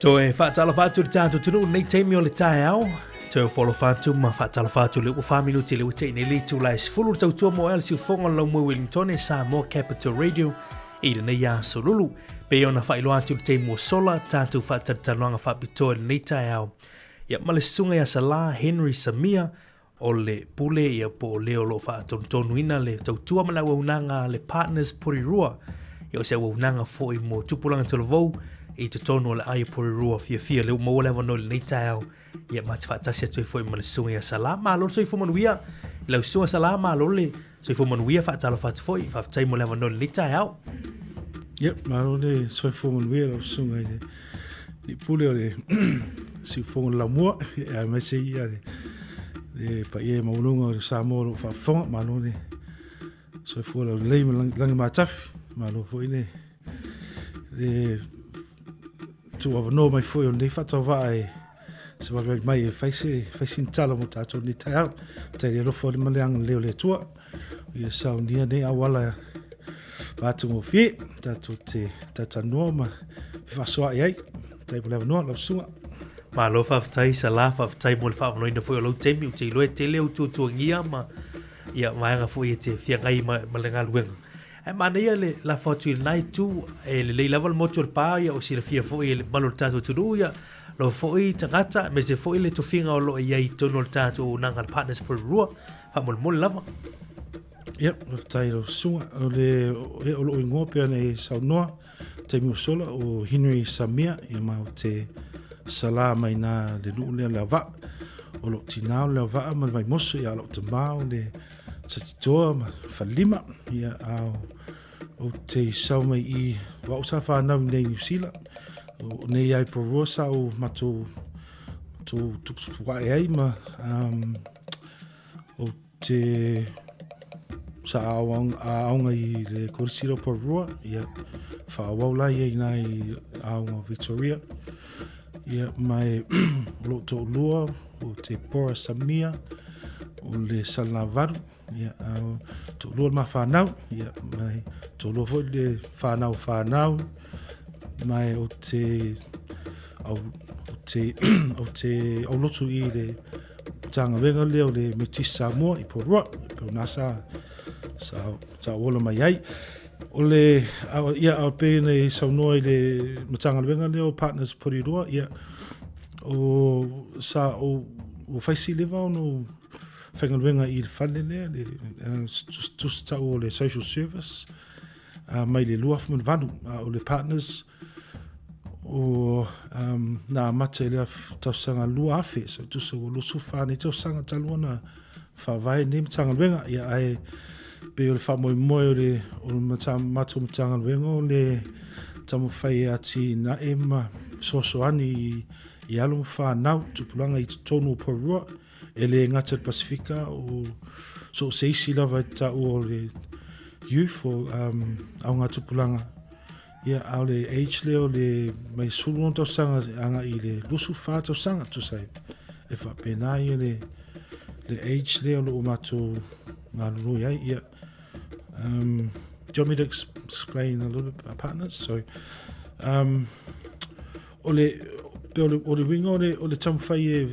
Toe whaatala whātu te tātou tunu nei teimi o le tae au. Toe wholo whātu ma whaatala whātu le whāmilu te le ute nei li tu lai sifuru tau tua mo el si whonga lau mo Wellington e Sāmoa Capital Radio i le nei a solulu. Pe ona whailo atu te mo sola tātou whaatatanuanga whapitoa le nei tae au. Ia male sunga ia Salā Henry Samia o le pule ia po o leo lo whaatonu ina le tau tua mana waunanga le partners Porirua. Ia o se waunanga fo i mo tupulanga tolo vau. I te tonu le ai Porirua fia leo mo le vano le nei tau ia mate whaatasi atu i fo i male sunga ia Salā malo so i fo manuia lau sunga Salā malo le so i fo manuia whaatalo whaatu fo i whaatai mo le vano le nei tau. Yep, malo le so i fo manuia lau sunga i pule o le si fo la mua a mese ia le pa ia maununga o le Sāmoa lo whaafonga malo le so i fo lau leima langi matafi malo fo i le tu avano mai foi o nei fato vai se va mai faisi tala mo tato ni tau te lo fo le maleang leo le tua ia saunia nei awala batu mo fi tato te tata noma fa so ai te pole no la sua Ma lo whaatai Salā whaatai mo le whaavano ina foi o lau temi o te iloe te leo tuangia ma ia maanga foi e te whiangai ma le ngā luenga. E mana ia le la fotu il nai tu e le level motor pa ia o sila fia foi le malo tato tu ia lo foi tangata me se foi le tofinga o lo ia i tono tato nanga partners Porirua fa mo lava. Yep, lo tai lo sunga o le o lo ingo pe nei Sāmoa te musola o Henry Samia ia ma te Salā mai na le lu le lava o lo tinao le lava ma vai moso ia lo te mau le Satitoa ma falima ia au o te sau mai i wa usa whanau nei New Zealand o nei ai Porirua sa o mato tu wae ai ma o te sa aonga i le korisiro Porirua ia whaawau lai ei nai aonga Victoria ia mai lo to lua o te Pora Samia o le Salā ia to lua ma whanau ia mai to lua fo le whanau mai o te au lotu i le tanga wenga leo le Metis Sāmoa i Porirua pe nasa sa ola mai ai o le ia au pe nei saunoa i le matanga wenga leo partners Porirua ia o sa o faisi leva no whangaluenga i le whale lea, tus tau o le social service, mai le lua whaman vanu, o le partners, o nā mate lea tausanga lua awhi, so tusa o lusu whāne tausanga talua na whawai ne matangaluenga, ia ai pe o le whamoimoe o le matu matangaluenga o le tamu whai ati na ema sosoani i alo whanau, tupulanga i tonu o Porirua, ele ngata Pasifika o so seisi lava ta o le youth o au ngata pulanga ia au le age leo le mai sulu to sanga anga i le lusu fa to sanga to say e fa pena ia le age leo lo mato ngalu ia ia do you want me to explain a little bit about partners so o le wingo o le tamfai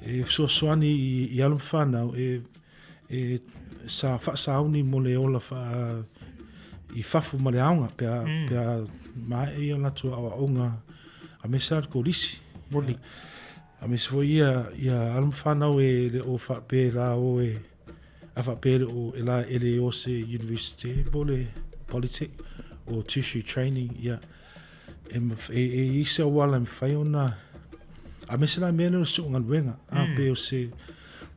e soani i alum whanau e sa whaasauni mo le ola i whafu ma le aonga pia mai e ala tua awa onga a mesa ko lisi moni a mesa fo ia alum whanau e le o whape la o a whape o e la ele o se university po le politic o tissue training ia e isa wala me whai ona a mesena mena so ngal wenga a pe o se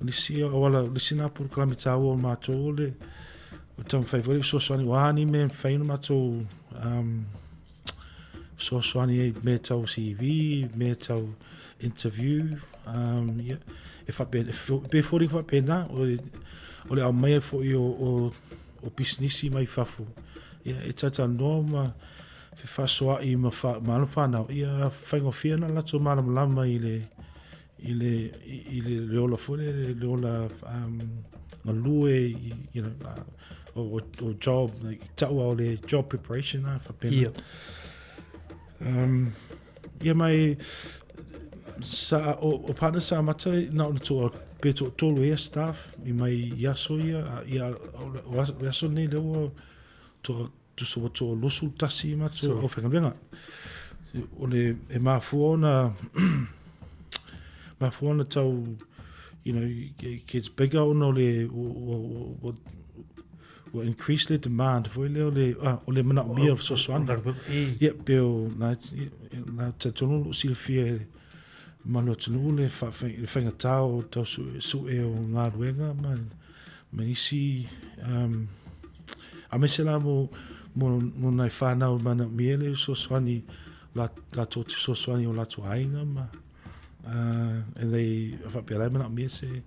ni si wala lisina por klamita o mato le o tam Faivalu so soni wani men faino mato so soni e meta o CV meta interview yeah if I before if I pena o le mai fo o business mai fafu yeah it's a norma fe fasoa i ma whanau ia whaingofia na lato lama i le ola fule le ola ngalue you know o job tau o le job preparation a whapena ia mai sa o partner sa mata na o to beto tolu ia staff I mai yaso ia o yaso nei lewa to so to lusu tasi ma to o whengabenga o le e mafuona mafuona tau you know gets bigger no le will increase the demand for le mana mia so swan ia peo na tonu silfie malo tonu le whenga tau tau su e o ngā ruenga ma isi a mesela mo nai whanau mana mia le so swani la tōti so swani o la tu ainga ma and they whapea mana mia se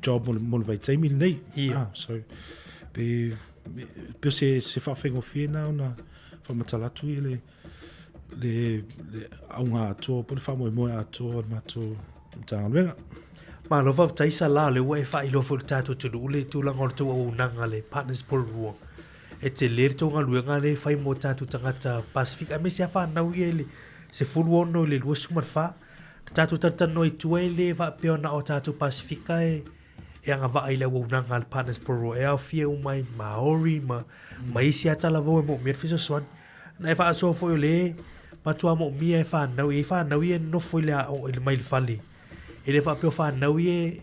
job mo vai taimi nei so pe se whawhengo whia nao na whamatalatu I le aunga atoa po le whamoe atoa mato tangaruenga ma lo va tai Salā le wa e wha I lo fo tato tunu le tūlanga o tau au nanga le partners Porirua e te le tonga luenga le whai mo tato tangata Pacific a me se a whanau I le se fulu ono le lua sumarwha tato tatano I tuai le va peona o tato Pacifica e anga va I le au nanga le partners Porirua e au fia umai Maori ma isi atala vo e mo mir fiso swan na e wha aso fo le matua mo mia e whanau e no fo le o le mai le fali e le whapeo whanau e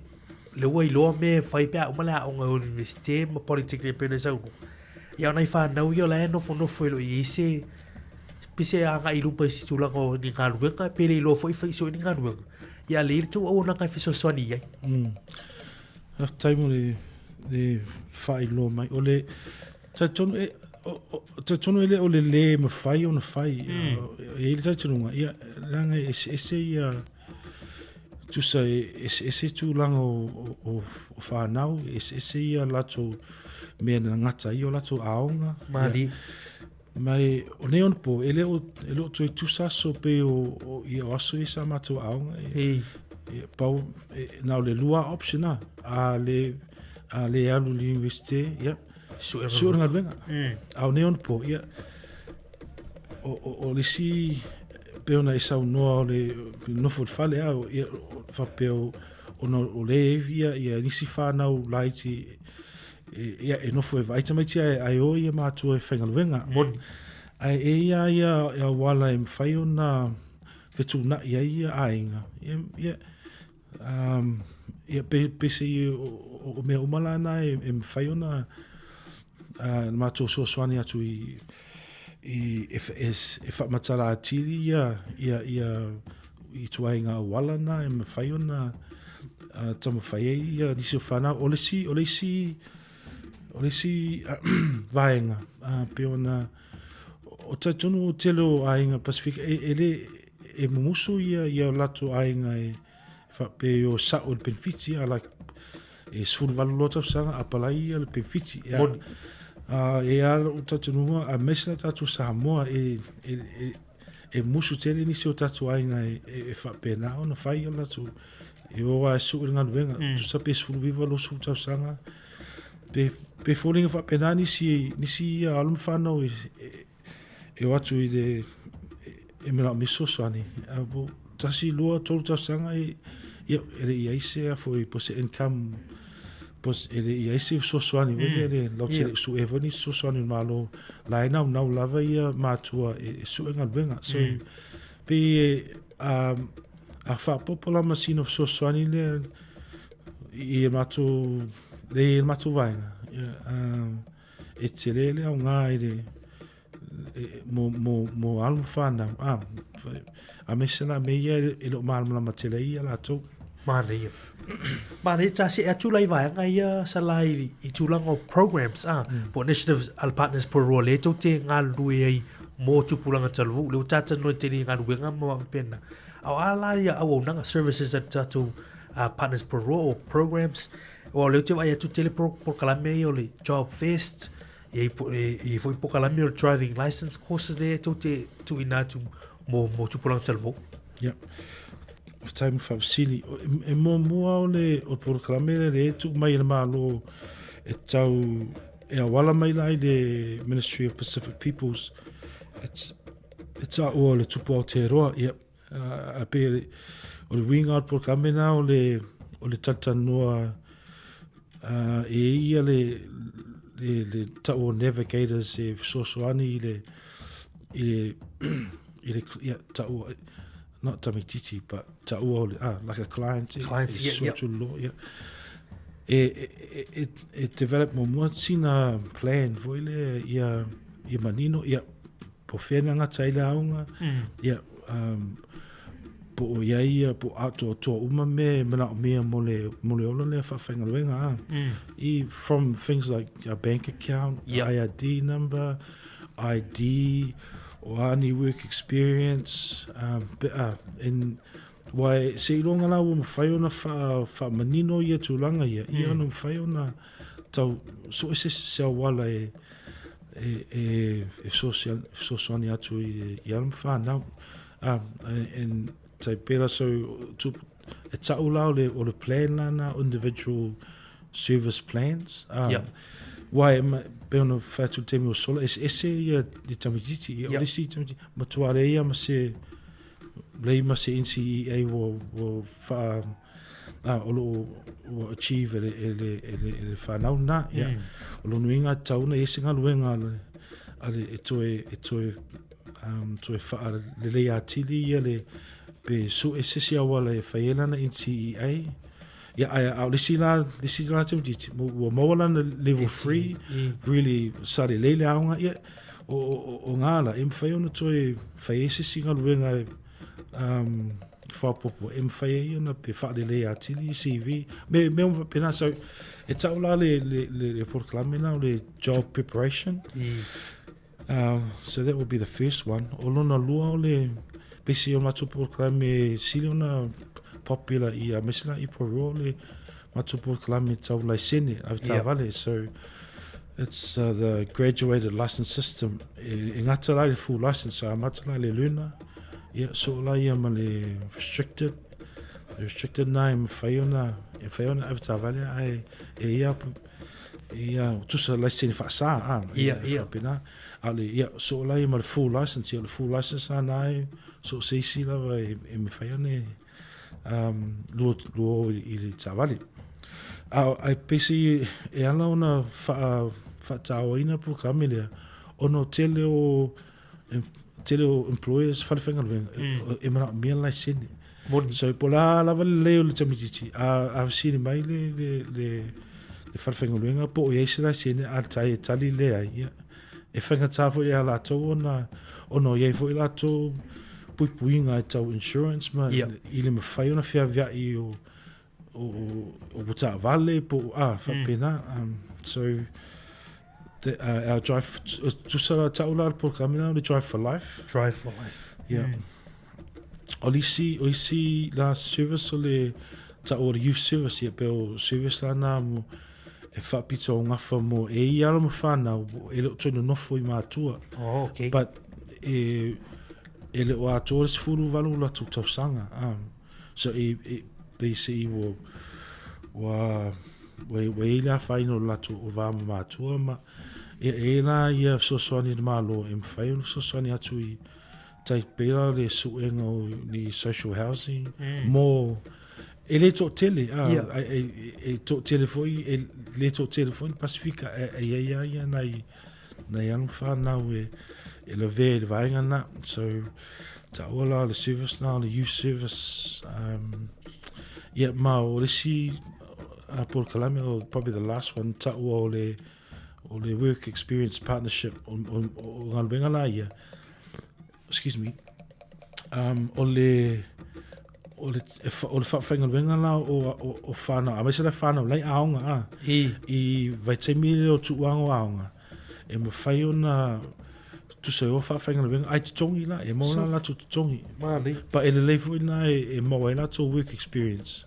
le ua I loa me whai pia umala o ngā universite ma politik le pene saunu ia nai whanau I o la e nofo ilo I ise pise a ngā ilupa isi tūlanga o ni ngā ruenga pere I loa fo I whaiso ni ngā ruenga ia le iritu au nanga fiso swani iai taimo le whai loa mai o le tonu ele o le ma whai o na whai e le taitununga ia ranga ese ia tusa ese tūlanga o whanau ese ia lato mea na ngata I o lato aonga mai o neon po ele o toi tusa so pe o ia aso I sa mato aonga pau na le lua optiona a le alu li universite ia suur ngā ruenga au neon po ia o le si peona I sau noa o le nofo fale au ia whapeo o le ia nisi whanau laiti ia e nofo e vaita mai tia ai o ia mātua e whengaluenga ai ia wala e mwhai o na whetuna ia ainga ia pese o mea umalana e mwhai o na mātua soaswani atu e whamatara atiri I tuai ngā wala na e mwhai o na tama whai ia nisi o whanau o le si vaenga peo na o taitonu o telo ainga Pacific e mumusu ia lato ainga e whape o sao le benefiti a e sfuru lota sanga apalai ia le benefiti e ala o tatunua a mesna tatu Sāmoa e musu tele nisi o tatu ainga e whapena o na whai o latu e oa e suur ngā ruenga tu sa pe sfuru viva lo su tau sanga pe fōringa whapena nisi ia alum whanau e watu I le e mera miso swani tasi lua tolu tau sanga ia ia ise a foi pose income pos ele ia ise so swani ele lo tele su evani so swani malo lai nau lava ia matua e su nga benga so pe a fa popola machine of so swani le ia matu vainga e tele le nga ile mo alum fana a mesena meia e lo malma matele ia la to Mane tasi atu lai vai ngai Salā I tulang o programs po initiatives al partners Porirua le to te ngalui ai mo tu pulanga talvu le tata no te ngā ruenga mo pena au ala ia au nanga services at tatu partners Porirua o programs o le te vai atu tele por kalame o le job fest e foi por kalame o driving license courses le to te tu inatu mo tu pulanga talvu time fa sili e mo ole o programa le tu mai le malo e tau e wala mai lai le Ministry of Pacific Peoples ta o le tupu Aotearoa, ia, a pe o le wing out programe na o le tatanua ia le ta o navigators e sosoani i le ta o not tamititi, but ta o like a client yeah. It developed more sina plan foi le ia manino ia po fena nga taila aunga ia po ia po ato to uma me mole ola le fa fenga luenga I from things like a bank account, IID number, ID or any work experience in why se longa la mo fai ona fa manino ia tulanga ia no fai ona tau so se wala social ni atu ia mo fa now and tai pera so to ta ula o le plan na individual service plans why be ono fa tu temi o sola ese ia di tamititi o lisi tamititi matuare ia ma se lei ma se NCEA wo fa o achieve ele fa na o lo nuinga tauna ese nga luenga ale e toe fa le atili ia le pe so ese sia wala e faela na NCEA o lisi la tamititi wo mawala na level 3 really sare leile aunga ia o ngala em fa ona toe fa ese singa luenga fa popo em fai na pe fa le atili CV me pena so it's all le proclame now le job preparation so that would be the first one olona lua le pesi o matu proclame silona popular I mesna I Porirua le matu proclame tau lai sene av tavale so it's the graduated license system ngata le full license so amata le luna so la ia ma le restricted na faiona avta vale ai ia tu sa license fa sa pena ale so la ia ma le full license ana so se si la me faione lo I le tavali ai pesi ala ona fa taoina programe le ono tele employers fa fenga e mana me la sene so pola la le tamititi a sini mai le fa fenga luenga po e se la sene a tai tali le ai e fenga tafo ia la to ono ye fo la to puinga tau insurance ma ile me fai ona fia via I o buta vale po fa pena so our drive to Salā taula programme now, the Drive for Life. Yeah. Olisi la service o le ta o youth service ia pe o service la na mo e fa pito ngafa mo e ia mo fa na e lo tonu no foi matua. Oh, okay. But ele o atores furu valu la tu sanga. So they say we la faino la tu o va matua ma la ia sosoani malo em faio sosoani atu I tai pera le suenga o ni social housing mo ele to tele to telefoni le to telefoni pacifica ia na yang fa na we ele ve le vainga na so ta ola le service now the youth service ma o le si por kalame probably the last one ta o le work experience partnership on ngalbenga la ia excuse me o le fa fenga benga la o fana a mesa fana lai aunga I vai te mile o tu aunga e mo fai ona tu se o fa fenga benga ai tongi la e mo la tu tongi mali pa ele lefu na e mo la to work experience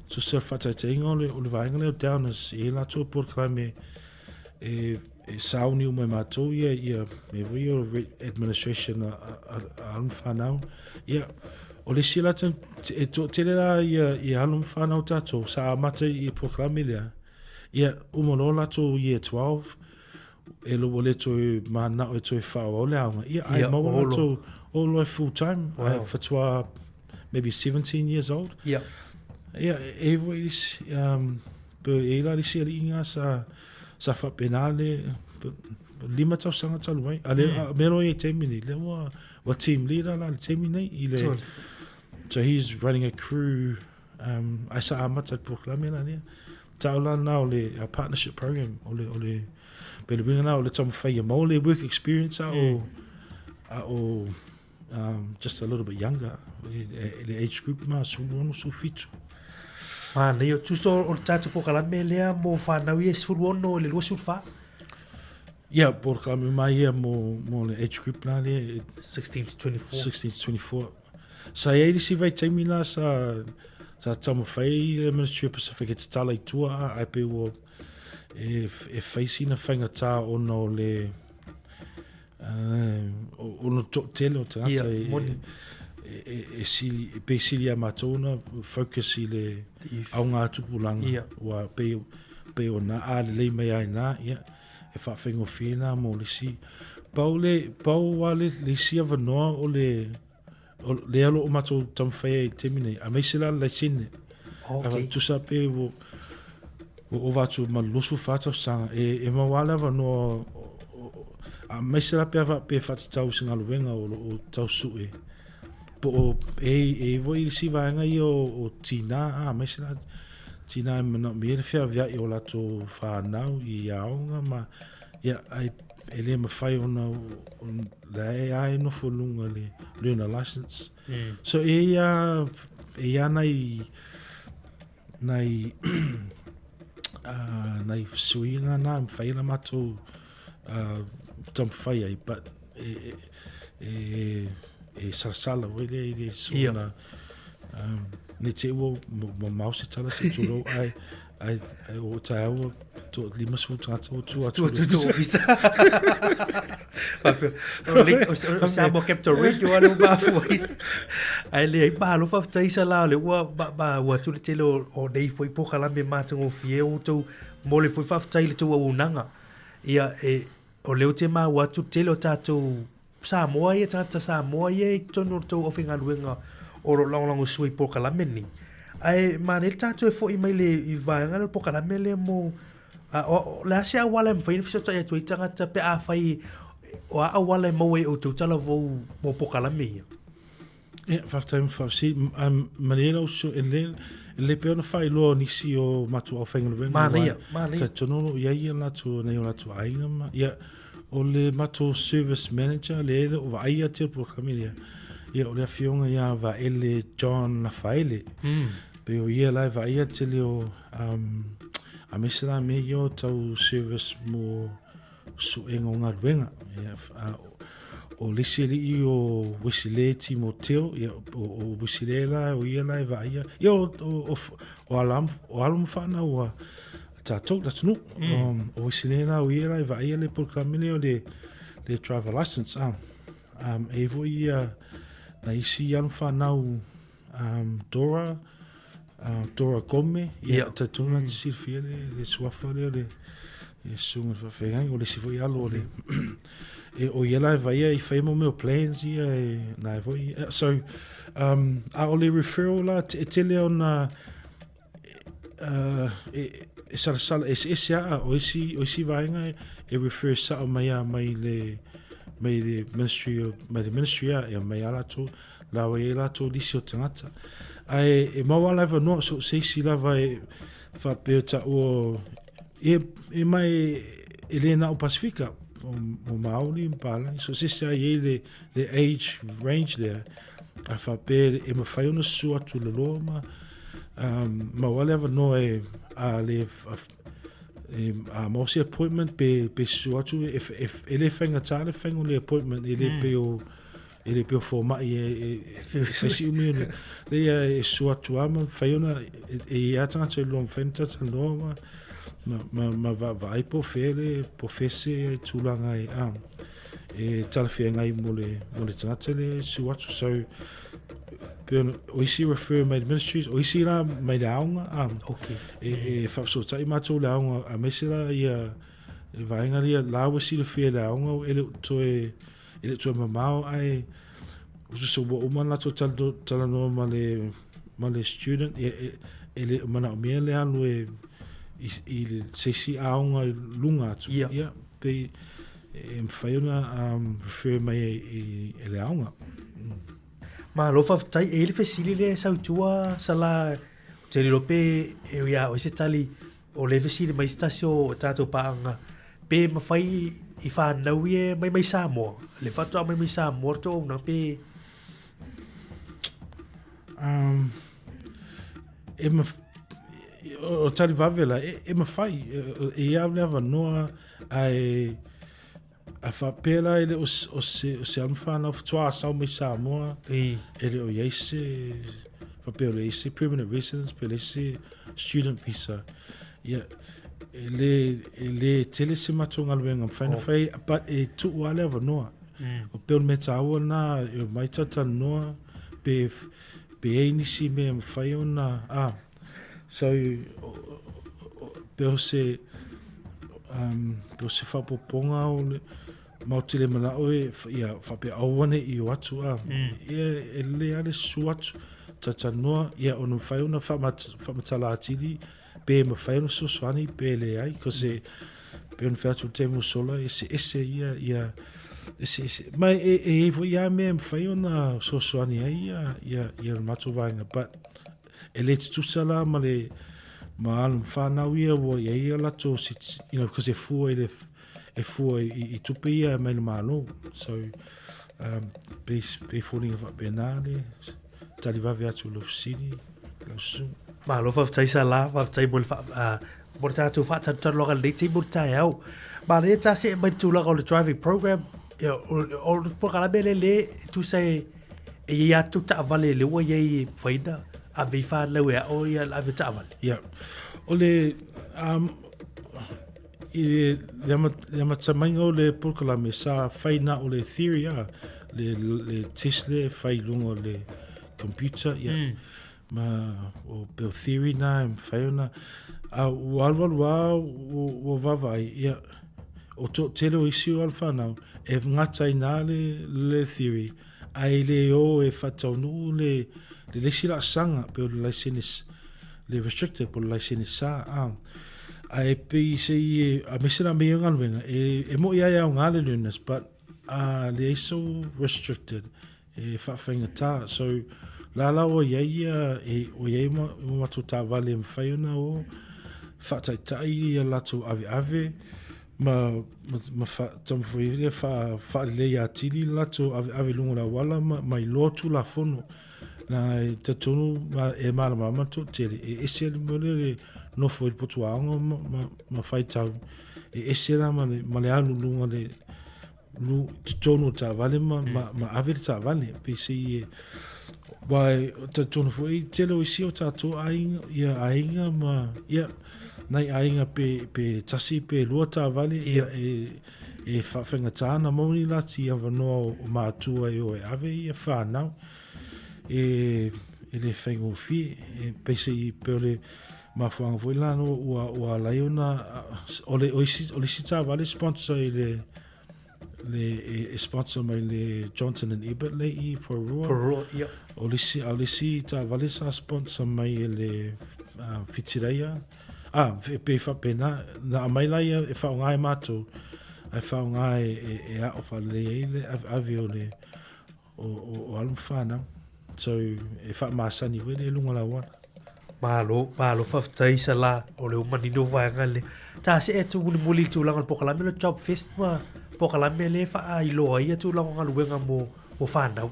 so se fa te ingole o le vainga le down as e la to por crime e sauni o mai matou ia me voi o administration a whanau ia o le sila e tele la ia halum whanau tatou sa amata I programe lea ia umolo latou year 12 e lo le toi mana o toi Faivalu le aunga. Ia, ai maua to all full time. Fatua maybe 17 years old. Yeah. Ia, e vois, pe e la lisi ali inga sa whapenale, 5 tausanga talu ai. Ale, mero e teimi ni, le wa team leader la teimi nei, i le, so he's running a crew, ai sa amata poklame la nia. Taula na o le partnership program, o le, pe le winga na o le tamu whaia mo le work experience o just a little bit younger, the age group ma su fitu. Nei o tuso o tatu pokalame lea mo whanau i e sfuruono le lua sulfa. Yeah, pokalame mai ia mo le age group na le 16 to 24. 16 to 24. Sa e li si vai taimi la sa tamu whai le Ministry of Pacific e te tala i tua ai pe o e whaisi na whainga tā ono le ono tele o te ata pe sili a matona focus i le au ngā tupulanga wa pe o na a le mai ai na ia e whawhengo whina mo le si pau wale le si avanoa o le alo o mato tamwhai e temine a meisela le sine a tusa pe o vatu malusu whatau sanga e mawale avanoa a meisela pe whatitau singa luenga o tau sue po e voi si vaenga i o tina mai sina tina no me fia via i o lato whanau i aonga ma ia ai ele ma fai ona la ai no folunga le learner license so ia nai suinga na fai na mato tam fai ai but e Salā wele sona ne te wo mo mouse tala se tulo ai o tau to lima su trata o tu visa pape o link o Sāmoa Capital Radio alo ba foi ai le ba lo fa tai Salā le wa tu te lo o dei foi pokala me matango fie o to mo le foi fa tai le to o nanga ia o le te ma wa tu te lo tato Sāmoa ia tata Sāmoa ia tono tau o whinga ruenga o longo sui pokalame ni. Ai mane tatu e fo i mai le i vaenga le pokalame le mo le ase a wala mwhaina fisota ia tui tangata pe a whai o a wala mo e o tautala vau mo pokalame ia. Ia, whaftaim whafsi, manena o so le peo na whai loa nisi o matu au whinga ruenga. Mana ia. Ta tonono ia latu nei o latu aina ma. Ia, o le mato service manager le ele o vaia te programia ia o le afionga ia va ele John na faile pe o ia lai vaia te le o a mesera me yo tau service mo suenga o ngaruenga o lisili i o wisile Timoteo ia o wisile la o ia lai vaia ia o alam whana o tatou la tunu o sinena o ia va ia le programme o le driver license e voi na isi an whanau Dora Gome ia tatuna te sirfia le suafa le sunga whawhengai o le si voi alo le e o ia lai vai i whaimo meo plans ia na voi so a o le referral la te leo na e Salā e a o isi vaenga e refer sa o mai le ministry a mai ala to la wa ela to lisi o tangata ai e mawala va no so se si lava e fa peota o e mai Elena o Pacifica o Maori impala so se sa le age range there a fa pe e ma fai una sua tu le loma ma whatever no a le a mosi appointment pe sua tu if ele fenga tale fenga le appointment ele pe forma e si mi le sua tu ama fai una e ata te lo fenta te lo ma vai po fese tu langa e tala fenga i mole tale sua tu so o isi refer my ministries o isi la mai daunga okay e fa so tai mato daunga a mesela ia e vaenga ria lawa si le fia la onga ele to mamao ai so bo umana to tala no male student ele mana me le alu il se aonga lunga tu ia pe mfaiona refer mai ele aonga ma lo fa tai ele fesili le sa tua sala te lo pe ia o se tali o le fesili mai stasio tato paanga pe mafai i fa nauie mai Sāmoa le fatua mai Sāmoa to na pe o tali vavela mafai ia leva noa ai a fa pela ele o se amfana of twa sa mai Sāmoa ele o yese fa pela yese permanent residence pela yese student visa ia ele tele se matonga luenga fai fai but tu wale va noa o pel metawa na e mai tata noa pe ni si me fai ona so pe se fa poponga o ma tele mana o ia fa pe awane I watu ia ele ale suatu tata noa ia ono fai ona fa matala atili pe ma fai no soswani pe le ai cose pe un fatu temo sola ese ia ese mai vo ia me fai ona soswani ai ia matu vainga but ele tu sala male mal fana ia vo ia la to sit cause fu I tupe ia mai malo so pe falling of benale tali va via tu lo sini lo su ma lo fa tai Salā fa tai mo mo tato fa tato lo le ti mo tai au ma le ta se mai tu la le driving program o po kala bele le tu sai ia tu ta vale le wo ye faida a vi fa le o ia la vi ta vale ia ole Yama tamainga o le pulkala me sa faina o le theory le tisle fai lungo le computer ma o pe theory na faiona a walwa o vavai ia o to tele o isi o alfana e ngata ina le theory ai le o e fatonu le sila sanga pe o le license le restricted por license sa ai pe se a mesera me ngal wenga e mo ia ngale lunas but le so restricted e fa fainga ta so la o ia o ia mo tuta vale mfaiona o fa tai la tu ave ma fa tam foi fa le ya tili la tu ave lungo la wala mai lo tu la fono na te tonu ma e mala ma tu tele e se le no foi po tu ma fai tau e se la ma le alu lungo le lu tonu ta vale ma ave ta vale pe se Wai te tonu foi tele o isi o tatou ainga ma ia nai ainga pe tasi pe lua ta vale ia e whawhenga tāna mauni lati a wanoa o mātua e o ave ia whanau e le whengo fi pese I peole mawhanga foi lano ua laiona o le si ta vale sponsor I le sponsor mai le Johnson and Ebert le I Porirua ia o lisi ta vale sa sponsor mai le fitireia pe fa pena na mai la e fa ngai mato ai fa ngai e a fa le avio le o almfana so e fa masani we le lunga la wa malo fa tai Salā o le manino vai ngale ta se tu muli tu langal pokalame le job fest ma pokalame le fa ai lo ia tu langal wenga mo fa na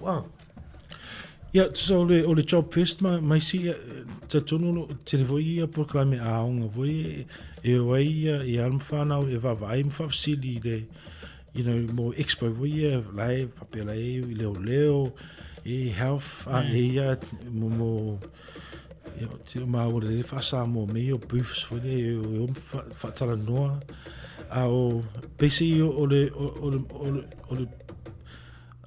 Ja, so o le job fest mai si te tonu te le voi ia proclame a onga voi e wai e almfana e va vai mfafsili le mo expo voi lai papela e leo e health ia mo te ma o le fa Sāmoa me o buffs foi le fa tala noa o pesi o le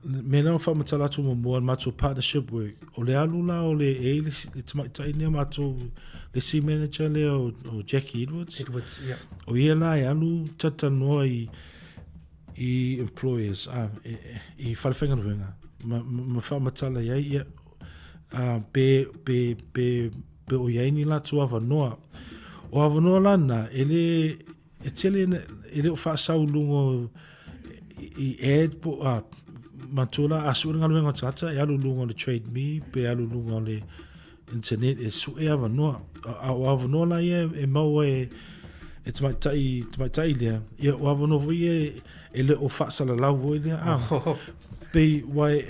me na fa matala tu mo macho partnership work o le alula o le le tai ne macho le si manager le o Jackie Edwards yeah. o ia la alu tata no I employers I falfenga venga ma fa matala ia pe o ia ni la tu ava no lana ele ele fa saulungo I ad po matula asura nga luenga tata e alu lunga le trade me pe alu lunga le internet e su e ava no ava no la e mau e mai tai le e ava no voi e le o fa sala la voi le pe wai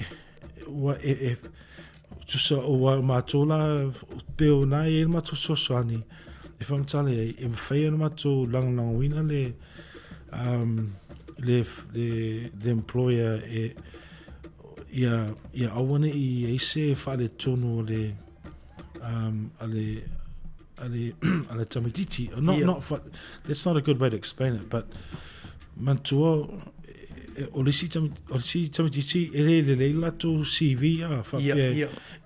tu sa o matula pe o na e matu so sani e fa matale e fai na matu lang wina le the employer ia awana I se fale tonu le ale tamititi not that's not a good way to explain it but mantua o le si tamititi ele le lato CV fa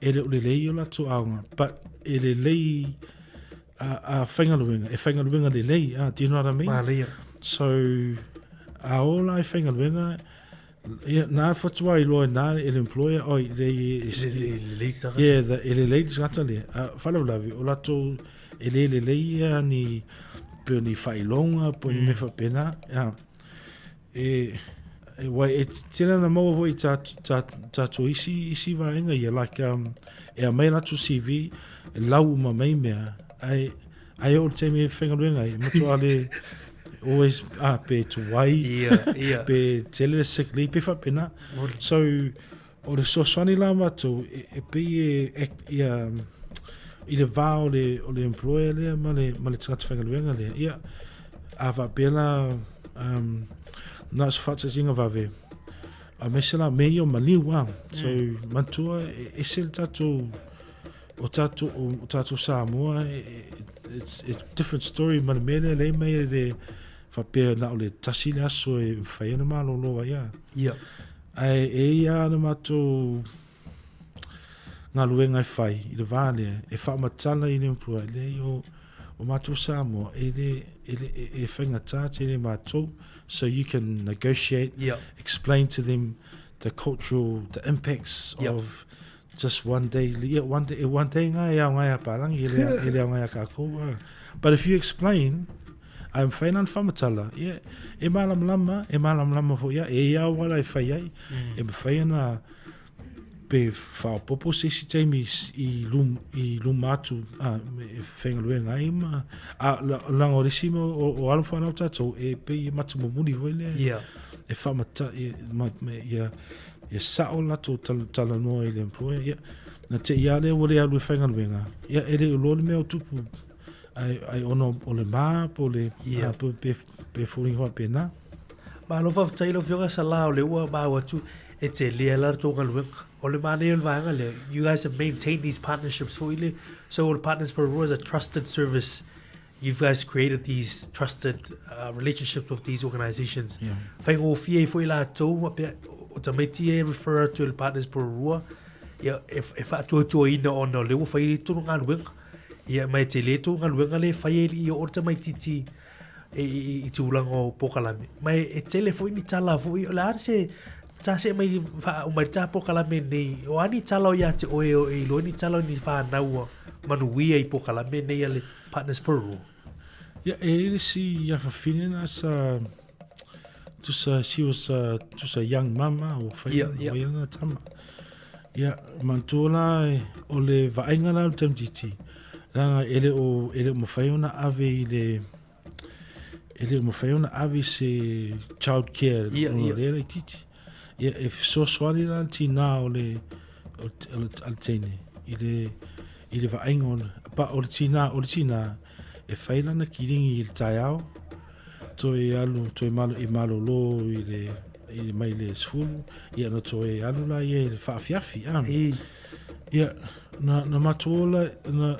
ele le lato aunga but ele le a whaingaluenga le lei do you know what I mean so all I whaingaluenga na fatua I loa na ele employer oi ele ladies gata le whalawlavi o lato ele lei ni pe ni whailonga po ni me whapena wai e tira na maua voi tato isi vaenga ia like e a mai lato CV e lau ma mai mea ai o te me whaingaluenga matua le always pe to wai pe tele sick leave pe whapena so o le soswani la mato e pe I le vā o le employer lea ma le tangata whangaluenga lea ia a whapela na se whatsatinga wawe a mesela mei o maliu so mantua e se tato o tato Sāmoa it's a different story ma le mele le mei le whapea na o le tasi le aso e whaiana malo loa ia ai ia na mato ngā luenga I whai I le vāne e whaamatala I le employer le o mato Sāmoa e whaingata te le mato so you can negotiate explain to them the cultural impacts of just one day one day ngai parangi ele ngai kako but if you explain I'm whainan whamatala e malam lama fo e wala I whai ai e me whaiana pe whaopopo se si teimi I lum atu e whengaluenga ai ma lango risimo o alam whanau tatou e pe I matamumuni voi lea e whamata e sao lato tala noa I le employer na te ia lea wale alu e whengaluenga ele ulole mea o tupu ai ono o le maa po le pe furing hoa pena ma lo fa tailo fioga Salā o le ua ma watu e te lea la tonga luenga o le mane o le vaenga le you guys have maintained these partnerships for ile so all partners Porirua is a trusted service you guys created these trusted relationships with these organizations whaingo fie fo ila tau o tameti e refer to the partners Porirua if atu ina ona le ua whai tunu ngā luenga mai te le tunu ngā luenga le whai I o ta mai titi I tūlango pokalame mai e tele fo ini tala fo I le arse ta se mai fa o mai ta pokalame nei o ani tala ia te oe o I lo ni tala ni fa naua manuia I pokalame nei ale partners Porirua e si ia whawhine na she was just a young mama o whai na tama mantola o le vaenga na tamtiti ranga ele o mawhaiona ave ele mawhaiona ave se child care o le titi if so swali la tina o le altene ile vaenga pa o tina e whaila na kiringi I le taiao toi alu toi malo lo ile mai le sfulu ia no toi alu la ia le whaafiafi ia na matuola na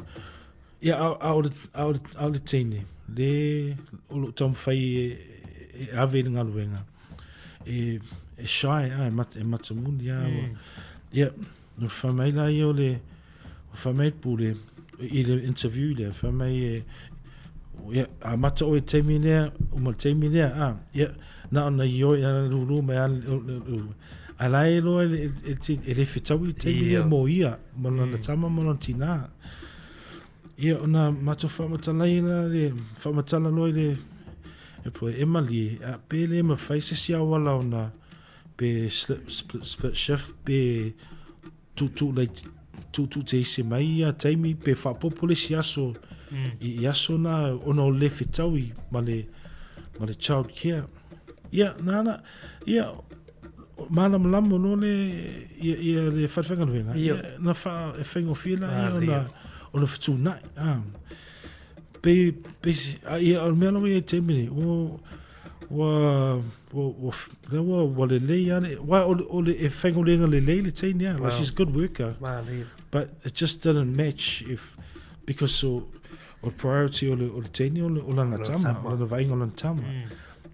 ia au le teine le o tam whai e ave ngā luenga e shy matamuni ia no whamai la i o le whamai pule i le interview le whamai ia a mata o e teimi lea uma teimi lea ia na ona i o ia lulu mai a lai lo e le fitau i teimi lea mo ia mana na tama mana tina ia ona mato whamatalai la le whamatala lo i le e poe e mali a pe le ma whaise si awala ona pe split shift pe tu te ise mai a taimi pe whapopole si aso i aso na ona o le fitau i ma le child care ia nana ia mana malamo no le ia le whatwhanga nuenga ia na wha e whengo whila ona fitu nai pe ia o mea lawa ia taimini wa le lei ane wa o le e whengo lenga le lei le taini ane she's a good worker but it just didn't match because o priority o le taini o lana tama o lana vainga o lana tama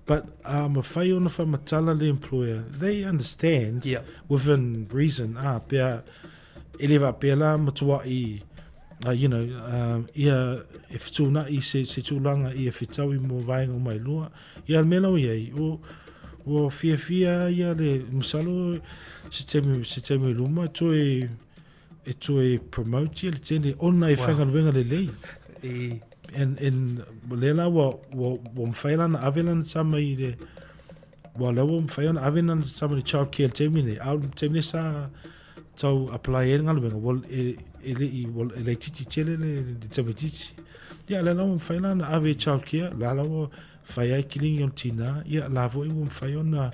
but ma whai ona whamatala le employer they understand within reason pia elewa pia la matua i you know ia e fituna i se tūlanga i e fitau i mo vainga o mai lua ia mela o iei o fia ia le musalo se temi luma e toi promote ia le tene ona i whangaruenga le lei en lela wa mwhaila na avela na tama i le wa lewa mwhaila na avela na tama i child care temi ne au temi sa tau apply e ngaruenga wal ele titi tele le temi titi ia lela wa mwhaila na ave child care lala wa whai kilingi on tina ia lavo i wa mwhaila na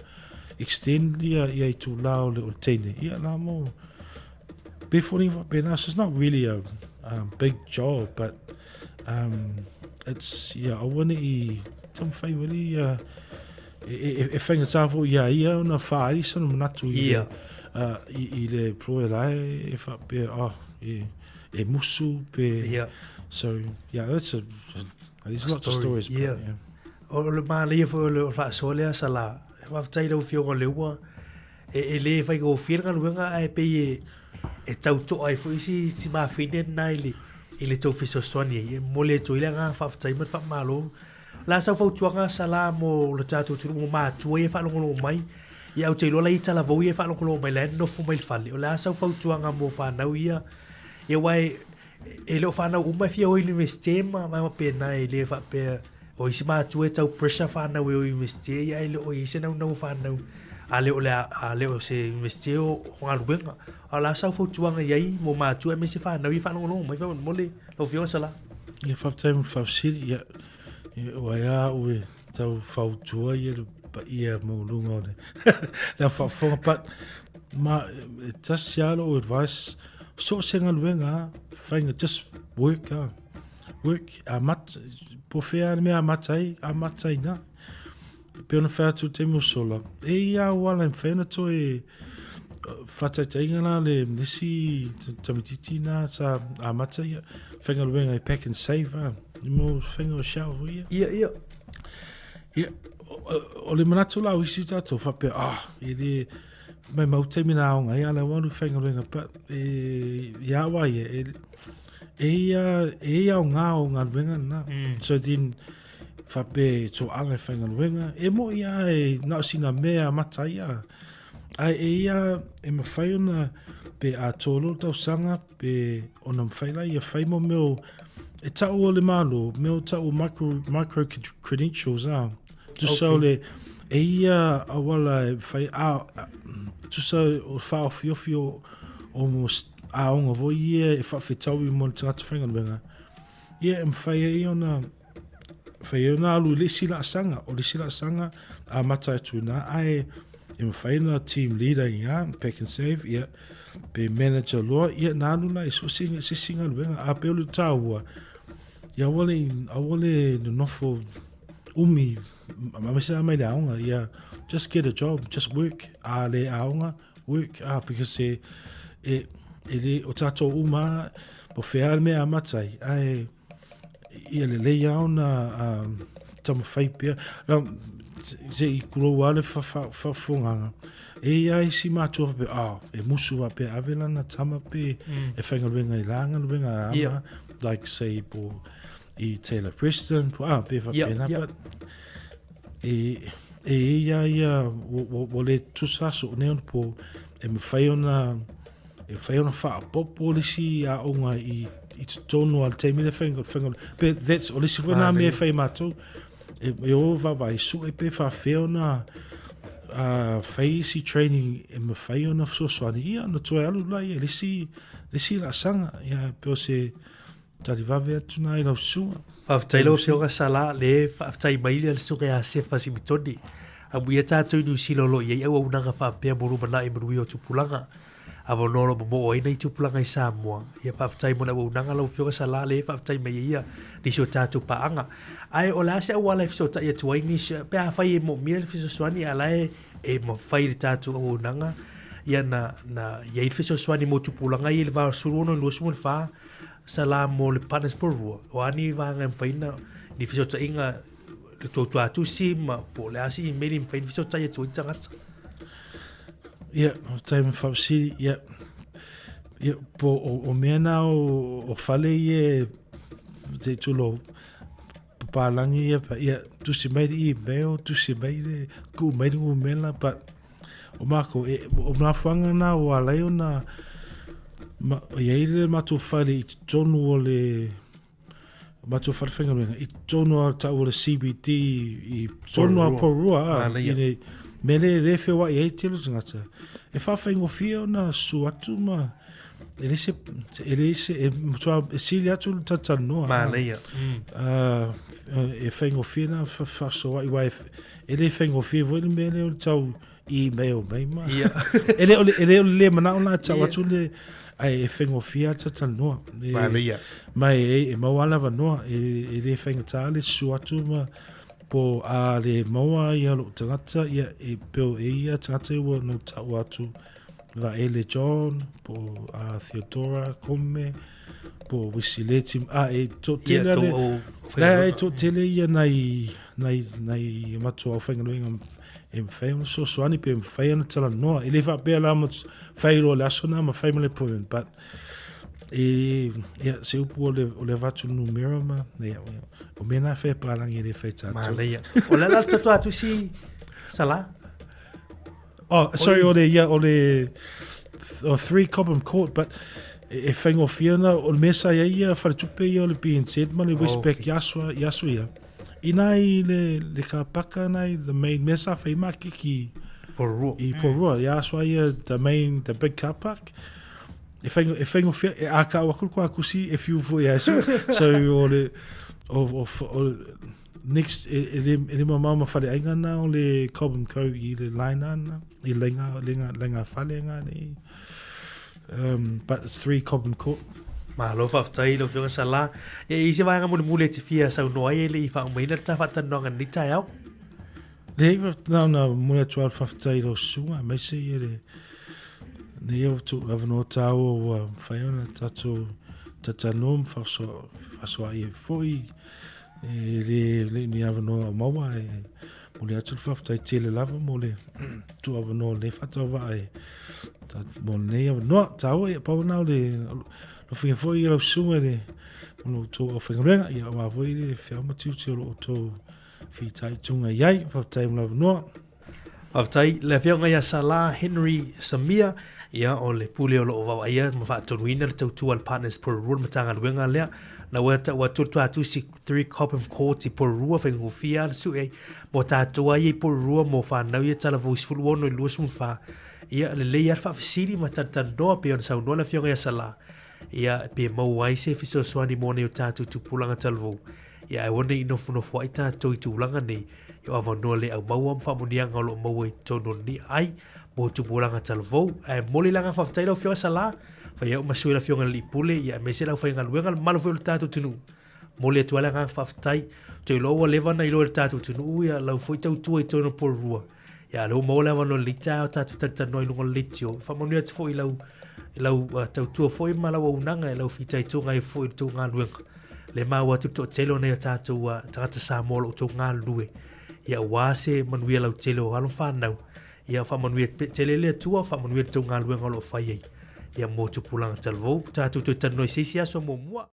extend ia i tu lao le o teine ia la mo before it's not really a big job but it's I want to some Faivalu e whainga tāwho ia ona whaari sana manatu i le ploe lai e whapea e musu pe so there's lots of stories o le mālia fo le whaasolea Salā whaftai rau whionga leua e le whaiga o whianga luenga e pe e tauto ai fo isi si mawhine nai i le tau fisosoni e mole to ile nga whaftai mat whamalo la sau fautuanga Salā mo le tātou tunu mo mātua e whalongolo mai i au te lola i tala vau i e whalongolo mai le no fu mai whale o la sau fautuanga mo whanau ia e wai e leo whanau umai fia o universite ma pena e le whapea o isi mātua e tau pressure whanau e o universite ia e leo o isi nau whanau a leo se universite o ngaruenga a la sau fautuanga iai mo mātua e me se whanau i whanongolo mai mole lau whionga Salā ia whaptai mo whafsiri ia o ia ue tau whautua ia mo lunga o le la whafonga but ma tas sialo o advice so senga luenga whainga just work a mat po whea mea matai na pe ona whātu te musola e ia wala im whaina to e whatatainga la le nisi tamititi na sa a mata ia whainga luenga e pack and save ni mo whainga o shelf ia o le manatu lau isi tato whape e le mai maute mina aonga ia le wanu whainga luenga but ia wai e ia o ngā luenga na so din whape to anga whainga luenga e mo ia e nao sina mea mata ia ai ia e mawhai ona pe a tolo tau sanga pe ona mawhaila ia whaimo meo e tau o le malo meo tau micro credentials just so le e ia awala e whai just so o whao fiofio almost aonga vo ia e whawhetau i mo le tangata whainga luenga ia e mawhai e ona whai ona alu le sila sanga a mata e tuna ai e mawhai na team leader ia pack and save ia pe manager loa ia nānuna e so singa luenga a pe olu tāua ia awale no nofo umi mamisa mai le aonga ia just get a job just work le aonga work because e le o tato uma po whea mea matai ai ia le lei aona tama whai pia se I kuro wale whawhonganga. E ai si mātua pe, e musu wa pe avelana tama pe, e whangaruenga I langa, ruenga ama, like say po I Taylor Preston, po pe whapena, but ia wale tusaso neon po, e me whaiona whaapopo lisi a onga I tonu al teimi le whangaruenga, but that's o lisi whana me whai mātou, e o vai su e pe whawheona, whaisi training e me whaiona fsoswani ia na toe alu lai e lisi la sanga ia peo se tari vave atu na I lau sunga Whaftailo se oga Salā le whaftai maili al sunga a se whasimitoni a muia tātou I New Zealand lo iei au unanga whapea moru mana I manui o tupulanga a vonoro mo o ina I tupulanga I Sāmoa ia whaftai mo na unanga lau whioga Salā le whaftai mai ia nisi o tātou paanga ai o la se au wala fiso ta ia tuai nisi pe a whai e mo mia le fiso swani a lae e mo whai le tātou au unanga ia na iei le fiso swani mo tupulanga I le vāra suruono I luosu mo le wha Salā mo le panas Porirua o ani vanga mwhaina ni fiso ta inga le tōtu atu si ma po le asi I meri mwhaina fiso ta ia tuai tangata ia o taime whawsi ia po o mea na o whale ie te tulo papalangi ia pa ia tusi mai I meo tusi mai le ku mai ngu mela but o mako o mawhanga na o alai o na ia ile matu whale I tonu o le matu whale whengaruenga I tonu o tau o le CBD I tonu o Porirua I mele refe wa I telo tangata e whawhengo fia na su atu ma ele se e mutua e sili atu tatanoa Māleia e whengo fia na whasoa I wai ele whengo fia voi le mele o tau I meo mai ma ele o le mana o na tau atu le ai e whengo fia tatanoa Māleia mai e mawala vanoa e le whengo tale su atu ma po a le maua ia lo tangata ia e peo e ia tangata ua no tau atu va ele John po a Theodora Kome po Wisileti e to tele le to tele ia nai matu au whangaruenga e mwhaima so soani pe mwhaima tala noa e le wha pēr la mo whairo le aso na ma whaima le proven but ia se upu o le vatu numero ma o mena whai parangi le whai tātou Māleia o le la tatu atu si Salā sorry o le 3 Cobham Court but e whaingo whiana o le mesa ia wharetupe ia o le BNZ ma le Westpac yasu ia inai le kapaka nai the main mesa whai makiki I Porirua yasu ia the big car park e whaingo whia e aka wakul kwa kusi e fiu fo yasu so o next ele mama fale ainga na o le Cobham Court I le line ana I lenga fale nga ni but it's 3 Cobham Court Malo whaftai lo whioga Salā e isi vanga mule te fia sau noa ele I whaamaina ta whatanonga ni tai au le na mule 12 whaftai lo sunga mai se i le ne eu tu avano tau o whaiona tatu tatanom whasoa I foi le ni avano maua mule atu whaftai tele lava mole tu avano le whatawa mo nei avano tau pauna le lo fia foi I lau sunga le mo to o whangarenga ia wa foi le whiama tiuti o to whitai tunga iai whaftai mo avano Whaftai le whionga ia Salā Henry Samia ia o le pule o loo wawa ia ma whaatonuina le tautua le partners Porirua matanga luenga lea na wa tutu atu si 3 Cobham Court I Porirua whaingofia le su mo tātua I Porirua mo whanau ia tala voisfulu ono I luasun wha ia le lei ar whawhisiri ma tatanoa pe ona saunoa le whionga ia Salā ia pe mauai se fiso swani mo ne o tātu tupulanga talvo ia e wane I nofu ai tātou I tūlanga nei I awanoa le au maua mwhamunianga o lo maua I tono ni ai mo tupulanga talvo e moli langa whaftai lau whionga Salā fa ia masui la whionga li pule ia me se lau whainga luenga malo whio le tātou tunu moli atua langa whaftai te loa lewa na I loa le tātou tunu ia lau fwoi tautua I tono Porirua ia lau maua lewa no lita o tātou tatano I lunga litio whamoni atu fwoi lau tautua fwoi ma lau unanga e lau whitai tonga I fwoi tau ngā luenga le maua tuto telo nei o tātou tangata Sāmoa o tau ngā lue ia ua se manuia lau tele o alo whanau, ia whamanuia tele lea tua, whamanuia tau ngā luenga lo whai ei, ia mō tupulanga talvou, tātou tui tanoi seisi aso mō mua.